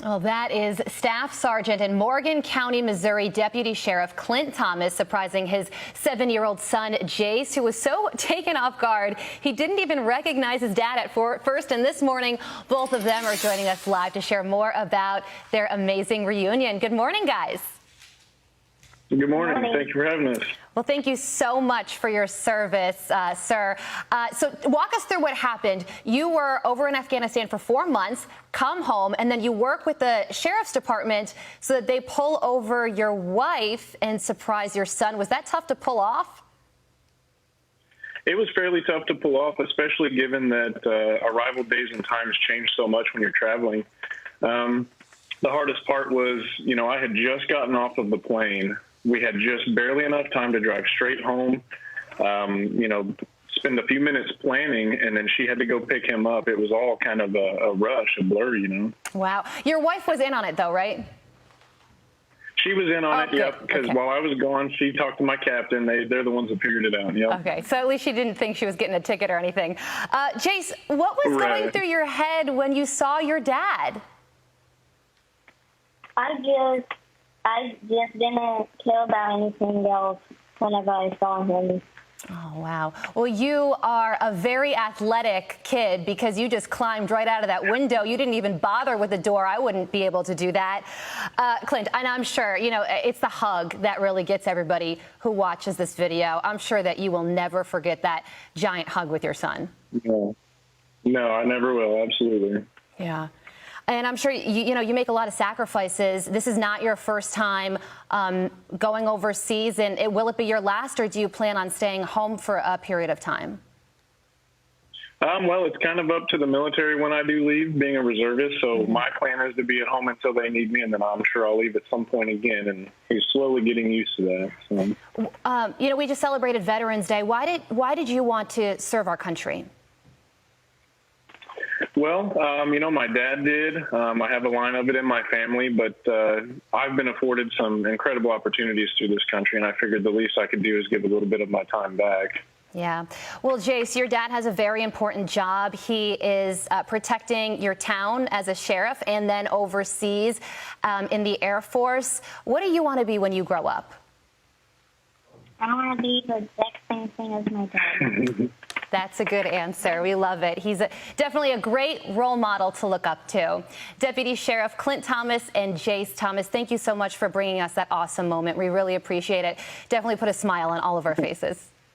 Well, that is Staff Sergeant in Morgan County, Missouri, Deputy Sheriff Clint Thomas surprising his 7-year-old son, Jace, who was so taken off guard he didn't even recognize his dad at first. And this morning, both of them are joining us live to share more about their amazing reunion. Good morning, guys. Good morning. Thank you for having us. Well, thank you so much for your service, sir. So walk us through what happened. You were over in Afghanistan for 4 months, come home, and then you work with the sheriff's department so that they pull over your wife and surprise your son. Was that tough to pull off? It was fairly tough to pull off, especially given that arrival days and times change so much when you're traveling. The hardest part was, I had just gotten off of the plane. We had just barely enough time to drive straight home, spend a few minutes planning, and then she had to go pick him up. It was all kind of a rush, a blur, Wow. Your wife was in on it, though, right? She was in on it, yep, because while I was gone, she talked to my captain. They're the ones that figured it out, yep. Okay, so at least she didn't think she was getting a ticket or anything. Jace, what was going through your head when you saw your dad? I just didn't care about anything else whenever I saw him. Oh, wow. Well, you are a very athletic kid because you just climbed right out of that window. You didn't even bother with the door. I wouldn't be able to do that. Clint, and I'm sure, it's the hug that really gets everybody who watches this video. I'm sure that you will never forget that giant hug with your son. No, I never will. Absolutely. Yeah. And I'm sure, you make a lot of sacrifices. This is not your first time going overseas. And will it be your last, or do you plan on staying home for a period of time? Well, it's kind of up to the military when I do leave, being a reservist. So my plan is to be at home until they need me, and then I'm sure I'll leave at some point again. And he's slowly getting used to that. So. We just celebrated Veterans Day. Why did you want to serve our country? Well, my dad did. I have a line of it in my family, but I've been afforded some incredible opportunities through this country, and I figured the least I could do is give a little bit of my time back. Yeah. Well, Jace, your dad has a very important job. He is protecting your town as a sheriff and then overseas in the Air Force. What do you want to be when you grow up? I want to be the exact same thing as my dad. That's a good answer. We love it. He's definitely a great role model to look up to. Deputy Sheriff Clint Thomas and Jace Thomas, thank you so much for bringing us that awesome moment. We really appreciate it. Definitely put a smile on all of our faces.